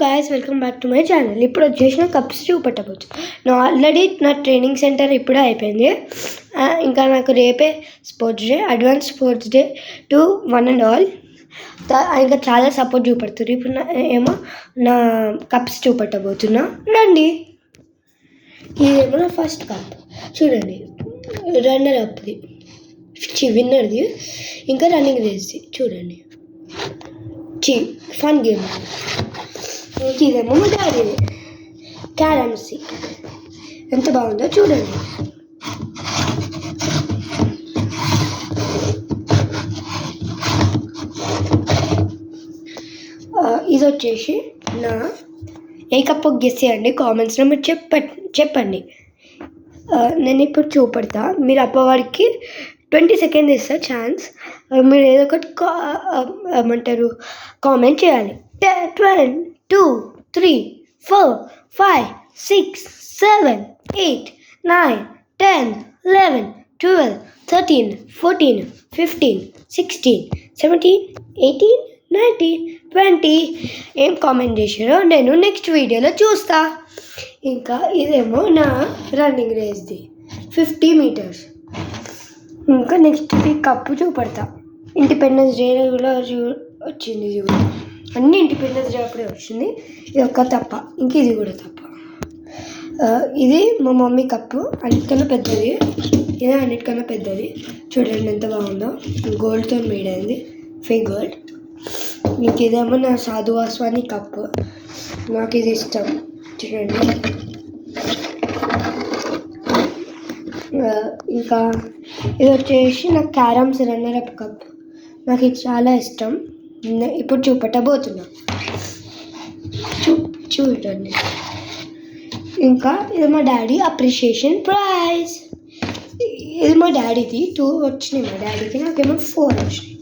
Guys, welcome back to my channel. ఇప్పుడు వచ్చేసిన cups చూపెట్టవచ్చు. నా ఆల్రెడీ నా ట్రైనింగ్ సెంటర్ ఇప్పుడే అయిపోయింది. ఇంకా నాకు రేపే sports day, advance sports day to 1 and all. ఇంకా చాలా సపోర్ట్ చూపెడుతుంది. ఇప్పుడు ఏమో నా కప్స్ చూపెట్టబోతున్నా. రండి. ఇదేమో నా ఫస్ట్ కప్ చూడండి. రన్నర్ అప్ది, విన్నర్ది, ఇంకా రన్నింగ్ రేస్ది చూడండి. Fun game. ఇదేమో మా డాడీది క్యారమ్స్. ఎంత బాగుందో చూడండి. ఇది వచ్చేసి నా ఏ కప్ గెస్ చేయండి కామెంట్స్లో. మీరు చెప్పండి. నేను ఇప్పుడు చూపెడతా. మీరు అప్పటికి 20 seconds ఇస్తా ఛాన్స్. మీరు ఏదో ఒకటి ఏమంటారు కామెంట్ చేయాలి. 10, 2, 3, 4, 5, 6, 7, 8, 9, 10, 11, 12, 13, 14, 15, 16, 17, 18, 19, 20 ఏం కామెంట్ చేశారో నేను నెక్స్ట్ వీడియోలో చూస్తా. ఇంకా ఇదేమో నా రన్నింగ్ రేస్ది 50 meters. ఇంకా నెక్స్ట్ ఈ కప్పు చూపెడతా. ఇండిపెండెన్స్ డే కూడా వచ్చింది. ఇది కూడా అన్ని ఇండిపెండెన్స్ డే అప్పుడే వచ్చింది. ఇది ఒక్క తప్ప, ఇంక ఇది కూడా తప్ప. ఇది మా మమ్మీ కప్పు, అన్నిటికన్నా పెద్దది. ఇదే అన్నిటికన్నా పెద్దది. చూడండి ఎంత బాగుందో. గోల్డ్తో మేడ్ అయింది, ఫేక్ గోల్డ్. ఇంక ఇదేమో నా సాధు వాస్వాని కప్పు. నాకు ఇది ఇష్టం. చూడండి. ఇంకా ఇది వచ్చేసి నాకు క్యారమ్స్ రన్నర్ అప్ కప్. నాకు ఇది చాలా ఇష్టం. ఇప్పుడు చూపెట్టబోతున్నా. చూడండి. ఇంకా ఇది మా డాడీ అప్రిషియేషన్ ప్రైజ్. ఇది మా డాడీది 2 వచ్చినాయి. మా డాడీకి నాకేమో 4 వచ్చినాయి.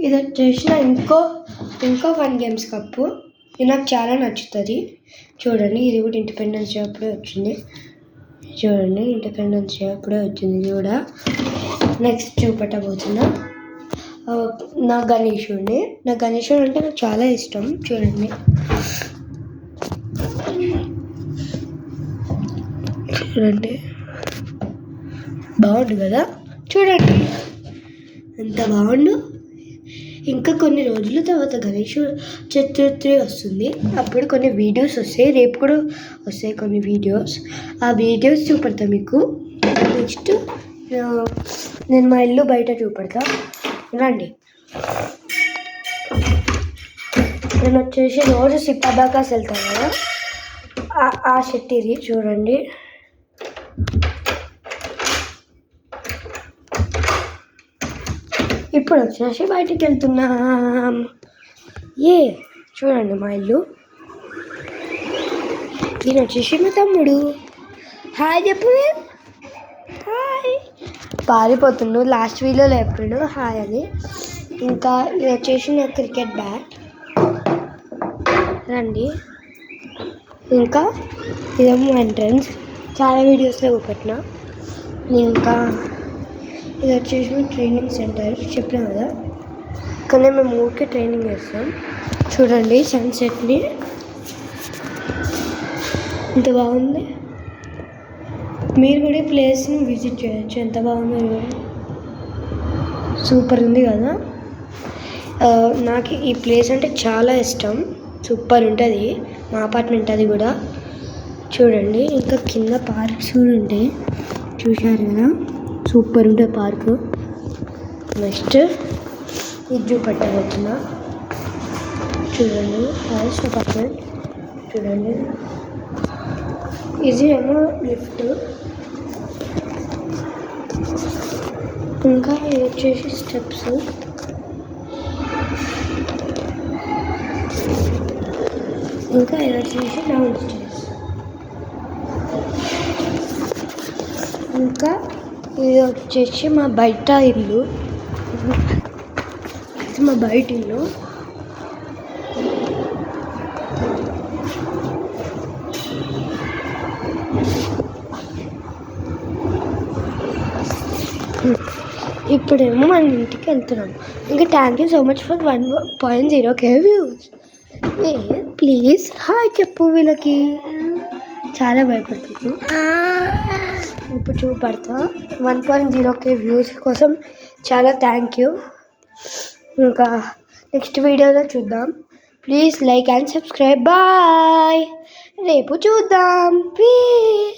ఇది వచ్చేసి నా ఇంకో ఫన్ గేమ్స్ కప్పు. ఇది నాకు చాలా నచ్చుతుంది. చూడండి. ఇది కూడా ఇండిపెండెన్స్ డే అప్పుడే వచ్చింది. చూడండి, ఇండిపెండెన్స్ డే అప్పుడే వచ్చింది. ఇది కూడా నెక్స్ట్ చూపెట్టబోతున్నా. నా గణేశుడిని. నా గణేశుడు అంటే నాకు చాలా ఇష్టం. చూడండి. బాగుండు కదా. చూడండి ఎంత బాగుండు. ఇంకా కొన్ని రోజుల తర్వాత గణేష్ చతుర్థి వస్తుంది. అప్పుడు కొన్ని వీడియోస్ వస్తాయి. రేపు కూడా వస్తాయి కొన్ని వీడియోస్. ఆ వీడియోస్ చూపెడతా మీకు. నెక్స్ట్ నేను మా ఇల్లు బయట చూపెడతా. రండి. నేను వచ్చేసి రోజు సిప్పాబాకాస్ వెళ్తాను కదా, ఆ షెట్ ఇది. చూడండి. ఇప్పుడు వచ్చేసి బయటికి వెళ్తున్నాం. చూడండి మా ఇల్లు. ఈయన వచ్చేసి మా తమ్ముడు. హాయ్ చెప్పు. హాయ్. పారిపోతుండు. లాస్ట్ వీడియోలో చెప్పిండు హాయ్ అని. ఇంకా ఇది వచ్చేసి నా క్రికెట్ బ్యాట్. రండి. ఇంకా ఇదేమో ఎంట్రన్స్. చాలా వీడియోస్లో చూపెట్టిన. ఇంకా ఇది వచ్చేసి ట్రైనింగ్ సెంటర్ చెప్పినా కదా. ఇక్కడనే మేము ఊరికే ట్రైనింగ్ చేస్తాం. చూడండి సన్సెట్ని ఎంత బాగుంది. మీరు కూడా ఈ ప్లేస్ని విజిట్ చేయొచ్చు. ఎంత బాగుందో సూపర్ ఉంది కదా. నాకు ఈ ప్లేస్ అంటే చాలా ఇష్టం. సూపర్ ఉంటుంది. మా అపార్ట్మెంట్ అది కూడా. చూడండి. ఇంకా కింద పార్క్స్ కూడా ఉంటాయి. చూశారు కదా, సూపర్ ఉంటుంది పార్కు. నెక్స్ట్ ఇది చూపెట్టబోతున్నా. చూడండి. House apartment. చూడండి. ఇది ఏమో లిఫ్ట్. ఇంకా ఇది వచ్చేసి స్టెప్స్. ఇంకా ఇది వచ్చేసి డౌన్ స్టేర్స్. ఇంకా ఇది వచ్చేసి మా బయట ఇల్లు. ఇది మా బయట ఇల్లు. ఇప్పుడేమో మన ఇంటికి వెళ్తున్నాం. ఇంకా thank you so much for 1.0K views. Please hi చెప్పు వీళ్ళకి. చాలా భయపడుతుంది. ఇప్పుడు చూపడతా 1.0K వ్యూస్ కోసం చాలా థ్యాంక్ యూ. ఇంకా నెక్స్ట్ వీడియోలో చూద్దాం. Please like and subscribe. Bye. రేపు చూద్దాం. ప్లీజ్.